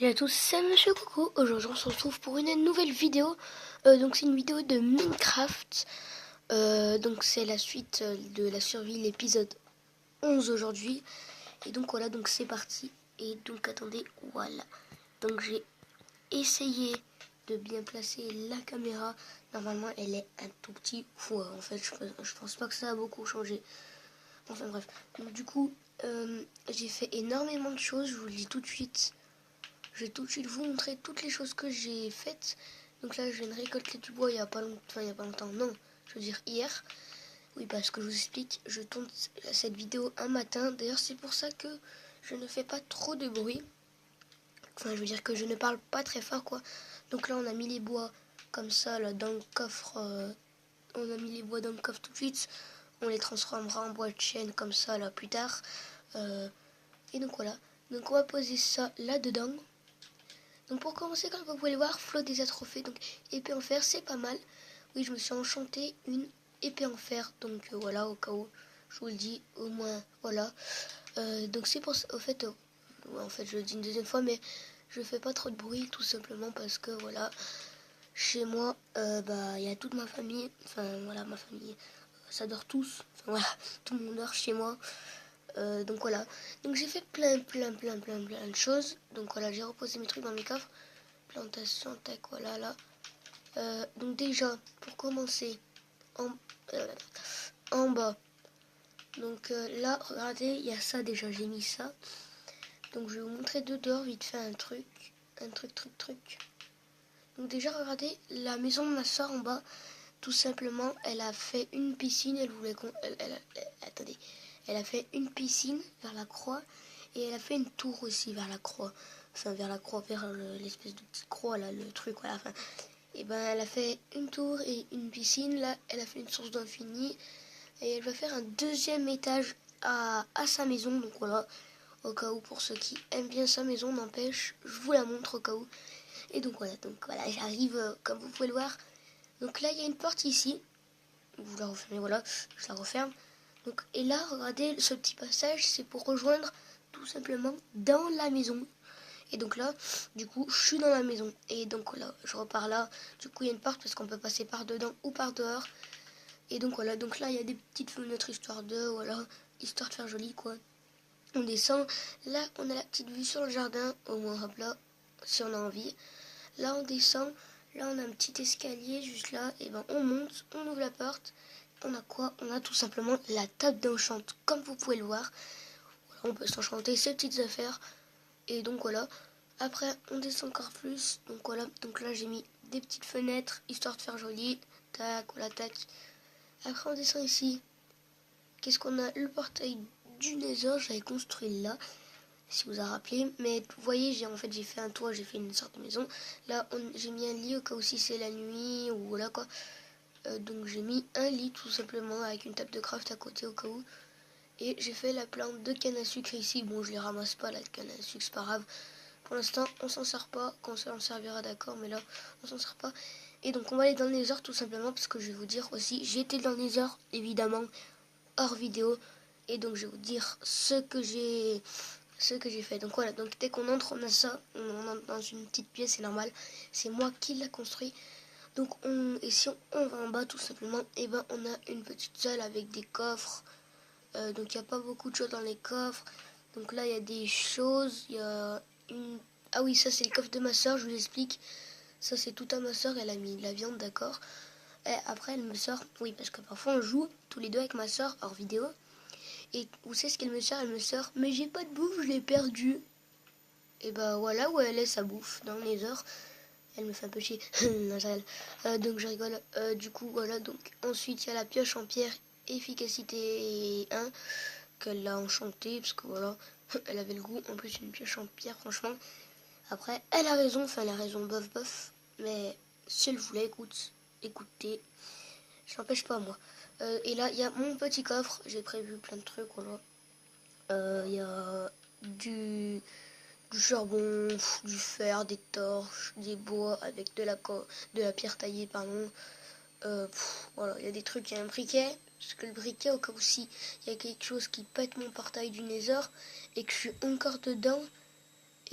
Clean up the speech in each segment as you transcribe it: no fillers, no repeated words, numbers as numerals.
Salut à tous, c'est Monsieur Coucou. Aujourd'hui on se retrouve pour une nouvelle vidéo. Donc c'est une vidéo de Minecraft. Donc c'est la suite de la survie, l'épisode 11 aujourd'hui. Et donc voilà, donc c'est parti. Et donc attendez, voilà. Donc j'ai essayé de bien placer la caméra. Normalement elle est un tout petit fois. En fait je pense pas que ça a beaucoup changé. Enfin bref. Donc du coup j'ai fait énormément de choses, je vous le dis tout de suite. Je vais tout de suite vous montrer toutes les choses que j'ai faites. Donc là, je viens de récolter du bois il n'y a pas longtemps. Enfin, il n'y a pas longtemps, non. Je veux dire hier. Oui, parce que je vous explique, je tourne cette vidéo un matin. D'ailleurs, c'est pour ça que je ne fais pas trop de bruit. Enfin, je veux dire que je ne parle pas très fort, quoi. Donc là, on a mis les bois comme ça, là, dans le coffre. On a mis les bois dans le coffre tout de suite. On les transformera en bois de chêne comme ça, là, plus tard. Et donc voilà. Donc on va poser ça là-dedans. Donc pour commencer, comme vous pouvez le voir, flot des trophées, donc épée en fer, c'est pas mal. Oui, je me suis enchanté une épée en fer, donc voilà, au cas où, je vous le dis, au moins, voilà. Donc c'est pour ça, au fait, en fait, je le dis une deuxième fois, mais je fais pas trop de bruit, tout simplement parce que, voilà, chez moi, il y a toute ma famille, enfin, voilà, ma famille, ça dort tous, enfin, voilà, tout le monde dort chez moi. Donc voilà, donc j'ai fait plein de choses. Donc voilà, j'ai reposé mes trucs dans mes coffres. Plantation, tac, voilà là. Donc déjà, pour commencer, en, euh, en bas. Donc là, regardez, il y a ça déjà, j'ai mis ça. Donc je vais vous montrer de dehors vite fait un truc. Un truc. Donc déjà, regardez, la maison de ma soeur en bas, tout simplement, elle a fait une piscine. Elle voulait qu'on... attendez. Elle a fait une piscine vers la croix. Et elle a fait une tour aussi vers la croix. Enfin, vers la croix, vers l'espèce de petite croix, là, le truc, voilà. Enfin, et ben, elle a fait une tour et une piscine. Là, elle a fait une source d'infini. Et elle va faire un deuxième étage à sa maison. Donc voilà, au cas où, pour ceux qui aiment bien sa maison, n'empêche, je vous la montre au cas où. Et donc voilà, j'arrive, comme vous pouvez le voir. Donc là, il y a une porte ici. Vous la refermez, voilà, je la referme. Donc, et là, regardez, ce petit passage, c'est pour rejoindre tout simplement dans la maison. Et donc là, du coup, je suis dans la maison. Et donc voilà, je repars là. Du coup, il y a une porte parce qu'on peut passer par dedans ou par dehors. Et donc voilà, donc là, il y a des petites fenêtres histoire de, voilà, histoire de faire joli, quoi. On descend. Là, on a la petite vue sur le jardin, au moins, hop là, si on a envie. Là, on descend. Là, on a un petit escalier juste là. Et ben, on monte, on ouvre la porte. On a quoi? On a tout simplement la table d'enchant, comme vous pouvez le voir. Voilà, on peut s'enchanter ces petites affaires. Et donc voilà. Après, on descend encore plus. Donc voilà. Donc là, j'ai mis des petites fenêtres, histoire de faire joli. Tac, voilà, tac. Après, on descend ici. Qu'est-ce qu'on a? Le portail du Nether. J'avais construit là, si vous vous rappelez. Mais vous voyez, j'ai fait un toit, j'ai fait une sorte de maison. Là, j'ai mis un lit au cas où si c'est la nuit ou voilà quoi. Donc j'ai mis un lit tout simplement avec une table de craft à côté au cas où. Et j'ai fait la plante de canne à sucre ici. Bon, je les ramasse pas, la canne à sucre, c'est pas grave. Pour l'instant, on s'en sert pas. Quand ça en servira, d'accord, mais là, on s'en sert pas. Et donc, on va aller dans le Nether tout simplement parce que je vais vous dire aussi, j'étais dans le Nether, évidemment, hors vidéo. Et donc, je vais vous dire ce que j'ai fait. Donc voilà, donc dès qu'on entre, on a ça. On entre dans une petite pièce, c'est normal. C'est moi qui l'a construit. Donc et si on va en bas tout simplement, et ben on a une petite salle avec des coffres. Donc il n'y a pas beaucoup de choses dans les coffres. Donc là il y a des choses, il y a une... Ah oui, ça c'est le coffre de ma soeur, je vous explique. Ça c'est tout à ma soeur, elle a mis de la viande, d'accord. Et après elle me sort, oui parce que parfois on joue tous les deux avec ma soeur hors vidéo. Et vous savez ce qu'elle me sort? Elle me sort, mais j'ai pas de bouffe, je l'ai perdu. Et bah voilà où elle est sa bouffe, dans les heures. Elle me fait un peu chier. Donc je rigole. Du coup, voilà. Donc ensuite, il y a la pioche en pierre efficacité 1 qu'elle a enchantée. Parce que voilà, elle avait le goût. En plus, une pioche en pierre, franchement. Après, elle a raison. Enfin, elle a raison, bof. Mais si elle voulait, écoutez. Je n'empêche pas, moi. Et là, il y a mon petit coffre. J'ai prévu plein de trucs, voilà. Il y a du charbon, du fer, des torches, des bois avec de la pierre taillée, pardon. Voilà, il y a des trucs, il y a un briquet, parce que le briquet, au cas où si il y a quelque chose qui pète mon portail du Nether et que je suis encore dedans,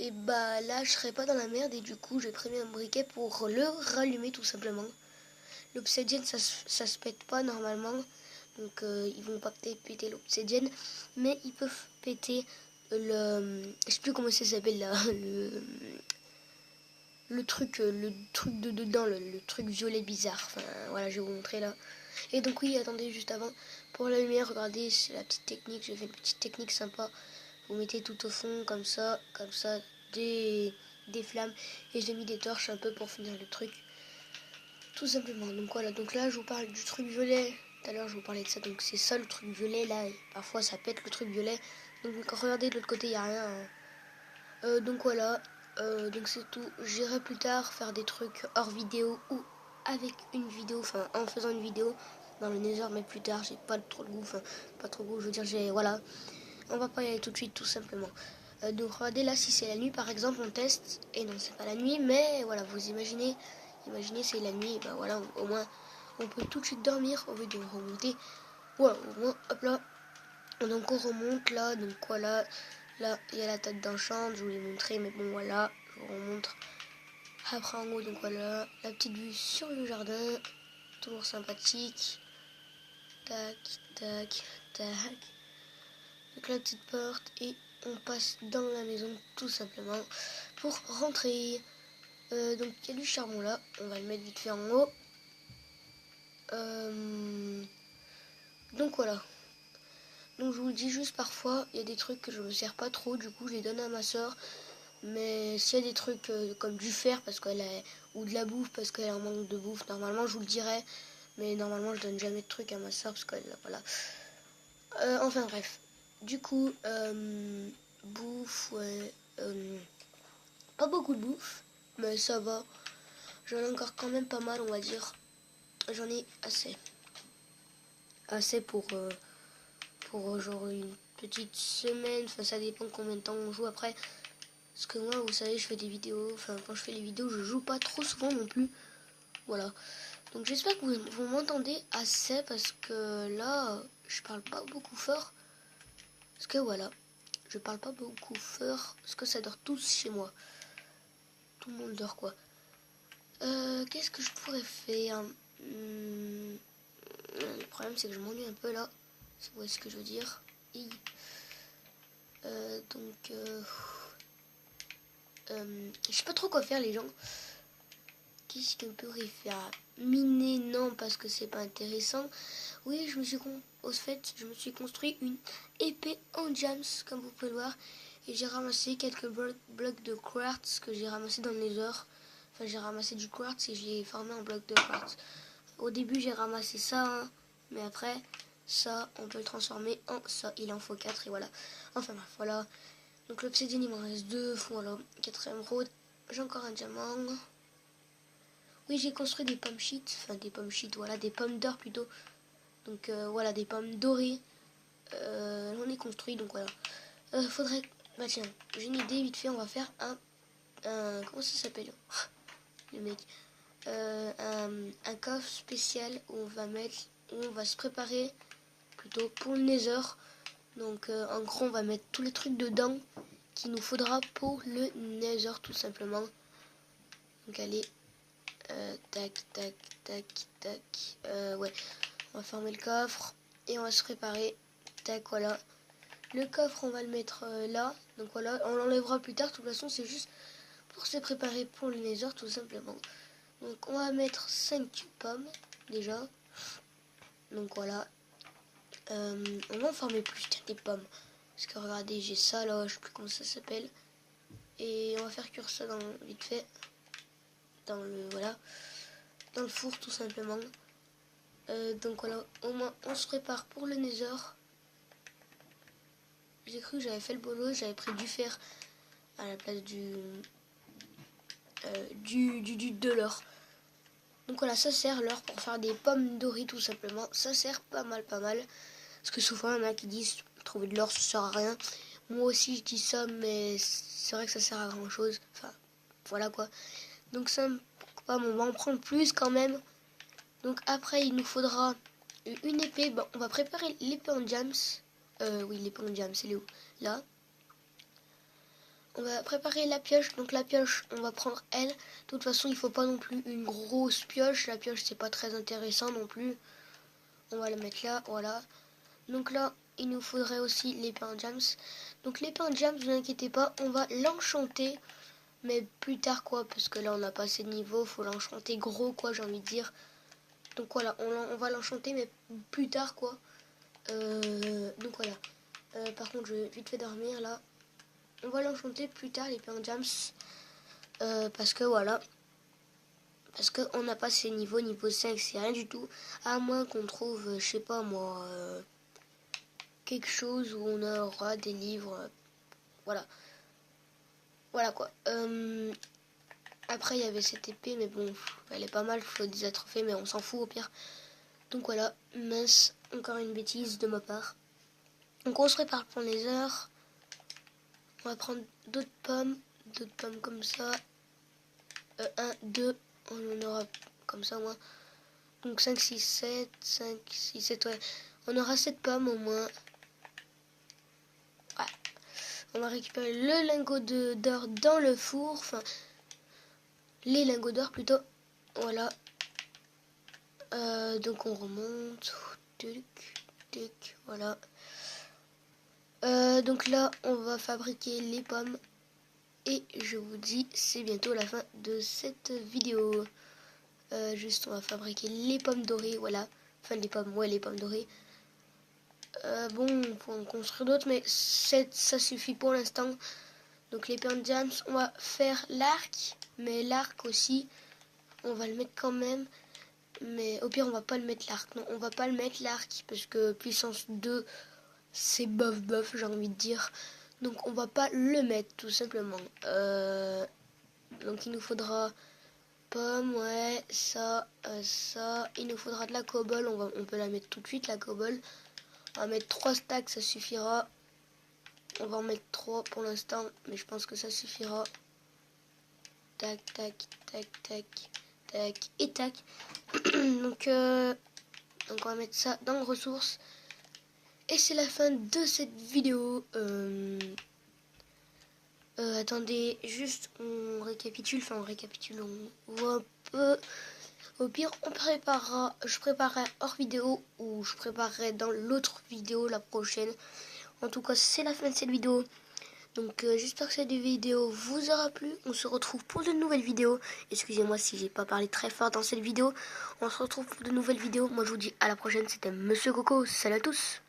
Et bah là je serais pas dans la merde et du coup j'ai pris un briquet pour le rallumer tout simplement. L'obsidienne ça se pète pas normalement, donc ils vont pas peut-être péter l'obsidienne, mais ils peuvent péter je sais plus comment ça s'appelle là, le truc de dedans, le truc violet bizarre. Enfin voilà, je vais vous montrer là. Et donc oui, attendez, juste avant, pour la lumière, regardez, c'est la petite technique, j'ai fait une petite technique sympa. Vous mettez tout au fond comme ça, des flammes, et j'ai mis des torches un peu pour finir le truc. Tout simplement. Donc voilà, donc là je vous parle du truc violet. Tout à l'heure je vous parlais de ça, donc c'est ça le truc violet là. Et parfois ça pète le truc violet. Donc regardez de l'autre côté, il n'y a rien. Donc voilà, donc c'est tout. J'irai plus tard faire des trucs hors vidéo ou avec une vidéo, enfin en faisant une vidéo dans le Nether, mais plus tard, j'ai pas trop de goût, enfin pas trop de goût, je veux dire, voilà. On va pas y aller tout de suite, tout simplement. Donc regardez là, si c'est la nuit par exemple, on teste, et non c'est pas la nuit, mais voilà, vous imaginez c'est la nuit, et ben voilà, au moins on peut tout de suite dormir au lieu de remonter. Voilà, au moins, hop là, donc on remonte là, donc voilà, là il y a la tête d'enchant, je vous l'ai montré, mais bon voilà, je vous remontre. Après en haut, donc voilà, la petite vue sur le jardin, toujours sympathique. Tac, tac, tac. Donc la petite porte et on passe dans la maison tout simplement pour rentrer. Donc il y a du charbon là, on va le mettre vite fait en haut. Donc voilà. Donc je vous le dis juste, parfois il y a des trucs que je me sers pas trop, du coup je les donne à ma soeur. Mais s'il y a des trucs comme du fer parce qu'elle a, ou de la bouffe parce qu'elle a un manque de bouffe, normalement je vous le dirais. Mais normalement je donne jamais de trucs à ma soeur parce qu'elle voilà. Enfin bref. Du coup, bouffe, ouais. Pas beaucoup de bouffe, mais ça va. J'en ai encore quand même pas mal, on va dire. J'en ai assez. Assez pour genre une petite semaine. Enfin, ça dépend combien de temps on joue après. Parce que moi, vous savez, je fais des vidéos. Enfin, quand je fais les vidéos, je joue pas trop souvent non plus. Voilà. Donc j'espère que vous m'entendez assez parce que là, je parle pas beaucoup fort. Parce que voilà, je parle pas beaucoup fort parce que ça dort tous chez moi. Tout le monde dort quoi. Qu'est-ce que je pourrais faire? Le problème c'est que je m'ennuie un peu là. Vous voyez ce que je veux dire? Donc, je sais pas trop quoi faire les gens. Qu'est-ce qu'on pourrait faire? Miner, non, parce que c'est pas intéressant. Oui, au fait, je me suis construit une épée en diams, comme vous pouvez le voir. Et j'ai ramassé quelques blocs de quartz que j'ai ramassé dans le nether. Enfin, j'ai ramassé du quartz et je l'ai formé en bloc de quartz. Au début, j'ai ramassé ça, hein, mais après, ça, on peut le transformer en ça. Il en faut 4 et voilà. Enfin bref, voilà. Donc l'obsidienne, il m'en reste 2. Voilà, 4ème road. J'ai encore un diamant. Oui, j'ai construit des pommes shit, enfin des pommes shit, voilà, des pommes d'or plutôt. Donc voilà, des pommes dorées. On est construit, donc voilà. Faudrait... Bah tiens, j'ai une idée, vite fait, on va faire un comment ça s'appelle le mec un coffre spécial où on va se préparer plutôt pour le nether. Donc en gros, on va mettre tous les trucs dedans qu'il nous faudra pour le nether tout simplement. Donc allez, tac, tac, tac, tac. Ouais, on va fermer le coffre et on va se préparer. Tac, voilà. Le coffre, on va le mettre là. Donc voilà, on l'enlèvera plus tard. De toute façon, c'est juste pour se préparer pour le nether, tout simplement. Donc on va mettre 5 pommes déjà. Donc voilà. On va en former plus des pommes. Parce que regardez, j'ai ça là, je sais plus comment ça s'appelle. Et on va faire cuire ça vite fait. Dans le four tout simplement. Donc voilà, au moins on se prépare pour le nether. J'ai cru que j'avais fait le boulot, j'avais pris du fer à la place de l'or. Donc voilà, ça sert l'or pour faire des pommes dorées tout simplement. Ça sert pas mal. Parce que souvent il y en a qui disent trouver de l'or ça sert à rien. Moi aussi je dis ça, mais c'est vrai que ça sert à grand chose. Enfin voilà quoi. Donc ça, on va en prendre plus quand même. Donc après il nous faudra une épée. Bon, on va préparer l'épée en diams. Oui, l'épée en diams, c'est où? Là. On va préparer la pioche. Donc la pioche, on va prendre elle. De toute façon, il faut pas non plus une grosse pioche. La pioche, c'est pas très intéressant non plus. On va la mettre là, voilà. Donc là, il nous faudrait aussi l'épée Jams. Donc l'épée Jams, ne vous inquiétez pas, on va l'enchanter. Mais plus tard quoi, parce que là on n'a pas assez de niveau, faut l'enchanter gros quoi, j'ai envie de dire. Donc voilà, on va l'enchanter mais plus tard quoi. Donc voilà. Par contre je vais vite fait dormir là. On va l'enchanter plus tard l'épée Jams. Parce que voilà. Parce qu'on n'a pas ces niveaux, niveau 5 c'est rien du tout. À moins qu'on trouve, je sais pas moi, quelque chose où on aura des livres. Voilà. Voilà quoi. Après il y avait cette épée mais bon, elle est pas mal, faut des attrophées mais on s'en fout au pire. Donc voilà, mince, encore une bêtise de ma part. Donc on se prépare pour les heures. On va prendre d'autres pommes comme ça. 1, 2, on en aura comme ça au moins. Donc 5, 6, 7, 5, 6, 7, ouais. On aura 7 pommes au moins. Ouais. On va récupérer le lingot d'or dans le four. Enfin, les lingots d'or plutôt. Voilà. Donc on remonte. Voilà. Donc là, on va fabriquer les pommes. Et je vous dis, c'est bientôt la fin de cette vidéo. Juste, on va fabriquer les pommes dorées, voilà. Enfin, les pommes, ouais, les pommes dorées. Bon, on peut en construire d'autres, mais ça suffit pour l'instant. Donc les pains de jams, on va faire l'arc. Mais l'arc aussi, on va le mettre quand même. Mais au pire, on va pas le mettre l'arc. Non, on va pas le mettre l'arc, parce que puissance 2, c'est bof, j'ai envie de dire. Donc on va pas le mettre, tout simplement. Donc il nous faudra pomme, ouais, ça. Il nous faudra de la cobble, on peut la mettre tout de suite, la cobble. On va mettre 3 stacks, ça suffira. On va en mettre 3 pour l'instant, mais je pense que ça suffira. Tac, et tac. donc on va mettre ça dans les ressources. Et c'est la fin de cette vidéo. Attendez, juste on récapitule, on voit un peu. Au pire, je préparerai hors vidéo ou je préparerai dans l'autre vidéo la prochaine. En tout cas, c'est la fin de cette vidéo. Donc j'espère que cette vidéo vous aura plu. On se retrouve pour de nouvelles vidéos. Excusez-moi si j'ai pas parlé très fort dans cette vidéo. On se retrouve pour de nouvelles vidéos. Moi je vous dis à la prochaine. C'était Monsieur Coco. Salut à tous.